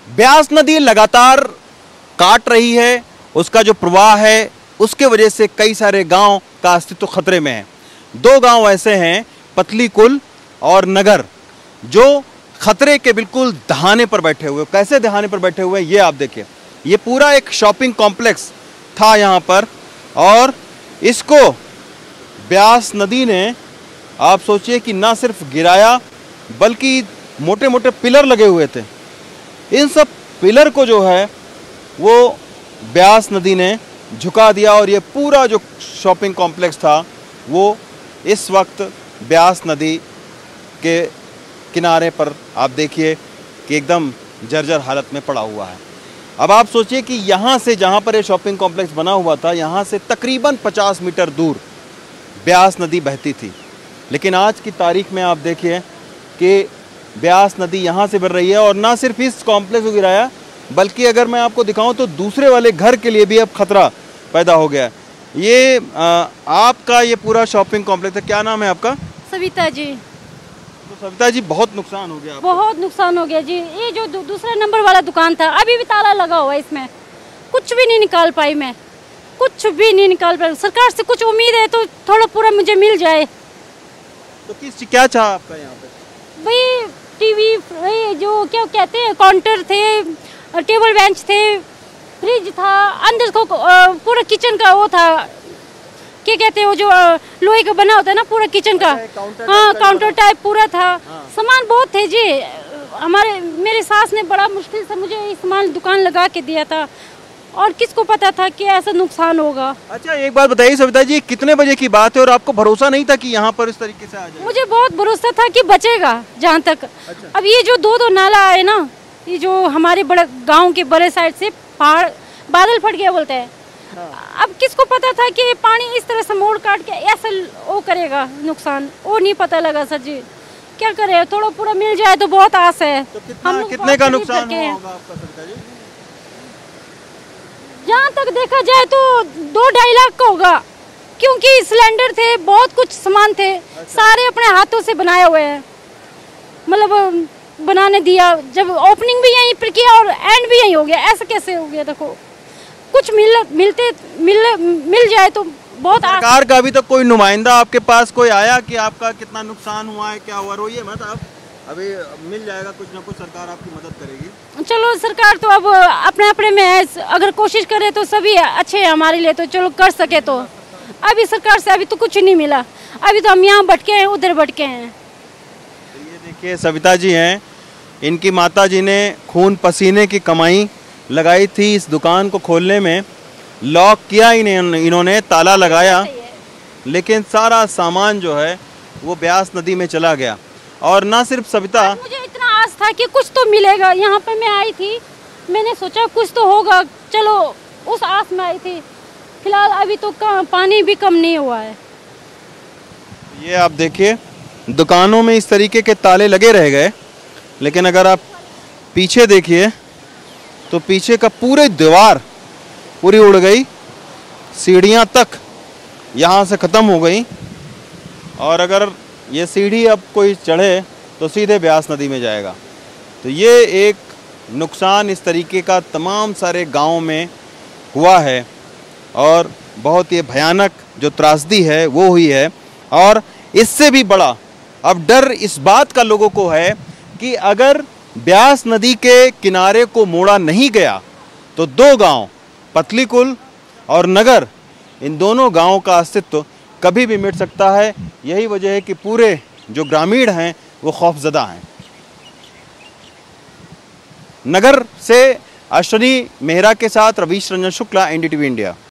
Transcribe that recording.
ब्यास नदी लगातार काट रही है, उसका जो प्रवाह है उसके वजह से कई सारे गांव का अस्तित्व खतरे में है। दो गांव ऐसे हैं, पतली कुल और नगर, जो खतरे के बिल्कुल दहाने पर बैठे हुए। कैसे दहाने पर बैठे हुए ये आप देखिए। ये पूरा एक शॉपिंग कॉम्प्लेक्स था यहाँ पर, और इसको ब्यास नदी ने, आप सोचिए कि ना सिर्फ गिराया बल्कि मोटे मोटे पिलर लगे हुए थे, इन सब पिलर को जो है वो ब्यास नदी ने झुका दिया। और ये पूरा जो शॉपिंग कॉम्प्लेक्स था वो इस वक्त ब्यास नदी के किनारे पर आप देखिए कि एकदम जर्जर हालत में पड़ा हुआ है। अब आप सोचिए कि यहाँ से, जहाँ पर ये शॉपिंग कॉम्प्लेक्स बना हुआ था, यहाँ से तकरीबन 50 मीटर दूर ब्यास नदी बहती थी, लेकिन आज की तारीख में आप देखिए कि ब्यास नदी यहाँ से बह रही है। और ना सिर्फ इस कॉम्प्लेक्स को गिराया, बल्कि अगर मैं आपको दिखाऊं तो दूसरे वाले घर के लिए भी अब खतरा पैदा हो गया है। ये आपका ये पूरा शॉपिंग कॉम्प्लेक्स है, क्या नाम है आपका? सविता जी। तो सविता जी, बहुत नुकसान हो गया। बहुत नुकसान हो गया जी। ये जो दूसरा नंबर वाला दुकान था, अभी भी ताला लगा हुआ है, इसमें कुछ भी नहीं निकाल पाई मैं, कुछ भी नहीं निकाल पाई। सरकार से कुछ उम्मीद है तो थोड़ा पूरा मुझे मिल जाए। तो क्या चाहा आपका यहाँ पे? भाई टीवी, जो क्या कहते हैं, काउंटर थे, टेबल बेंच थे, फ्रिज था, अंदर को पूरा किचन का वो था, क्या कहते हैं वो जो लोहे का बना होता है ना, पूरा किचन का, हाँ काउंटर टाइप पूरा था। सामान बहुत थे जी। मेरे सास ने बड़ा मुश्किल से मुझे ये सामान दुकान लगा के दिया था, और किसको पता था कि ऐसा नुकसान होगा। अच्छा, एक बात बताइए सविता जी, कितने बजे की बात है और आपको भरोसा नहीं था कि यहाँ पर इस तरीके से आ जाए? मुझे बहुत भरोसा था कि बचेगा जहाँ तक। अच्छा। अब ये जो दो नाला आए ना, ये जो हमारे बड़े गांव के बड़े साइड से पहाड़ बादल फट गया बोलते हैं। हाँ। अब किसको पता था कि पानी इस तरह से मोड़ काट के ऐसा वो करेगा नुकसान, वो नहीं पता लगा सर जी। क्या करे, थोड़ा पूरा मिल जाए तो बहुत आस है। तो कितने का नुकसान होगा आपका सविता जी? जहाँ तक देखा जाए तो 2-2.5 लाख का होगा, क्योंकि सिलेंडर थे, बहुत कुछ सामान थे। अच्छा। सारे अपने हाथों से बनाए हुए हैं, मतलब बनाने दिया, जब ओपनिंग भी यहीं पर किया और एंड भी यहीं हो गया। ऐसा कैसे हो गया? देखो, कुछ मिल जाए तो बहुत। सरकार का अभी तक कोई नुमाइंदा आपके पास कोई आया कि आपका कितना नुकसान हुआ है, क्या हुआ? रोइए मत आप, अभी मिल जाएगा, कुछ ना कुछ सरकार आपकी मदद करेगी। चलो, सरकार तो अब अपने में है, अगर कोशिश करे तो सभी अच्छे हैं हमारे लिए, तो चलो कर सके तो। अभी सरकार से अभी तो कुछ नहीं मिला, अभी तो हम यहाँ भटके हैं, उधर भटके हैं। तो ये देखिए सविता जी हैं, इनकी माता जी ने खून पसीने की कमाई लगाई थी इस दुकान को खोलने में। लॉक किया इन्होंने, ताला लगाया, लेकिन सारा सामान जो है वो ब्यास नदी में चला गया। और ना सिर्फ सविता, मुझे इतना आस था कि कुछ तो मिलेगा। यहाँ पे मैं आई थी, मैंने सोचा कुछ तो होगा, चलो उस आस में आई थी। फिलहाल अभी तो पानी भी कम नहीं हुआ है। ये आप देखिए, दुकानों में इस तरीके के ताले लगे रह गए, लेकिन अगर आप पीछे देखिए तो पीछे का पूरी दीवार पूरी उड़ गई, सीढ़ियाँ तक यहाँ से ख़त्म हो गई। और अगर ये सीढ़ी अब कोई चढ़े तो सीधे ब्यास नदी में जाएगा। तो ये एक नुकसान इस तरीके का तमाम सारे गाँव में हुआ है, और बहुत ही भयानक जो त्रासदी है वो हुई है। और इससे भी बड़ा अब डर इस बात का लोगों को है कि अगर ब्यास नदी के किनारे को मोड़ा नहीं गया तो दो गांव, पतली कुल और नगर, इन दोनों गांवों का अस्तित्व कभी भी मिट सकता है। यही वजह है कि पूरे जो ग्रामीण हैं वो खौफजदा हैं। नगर से अश्विनी मेहरा के साथ रवीश रंजन शुक्ला, NDTV इंडिया।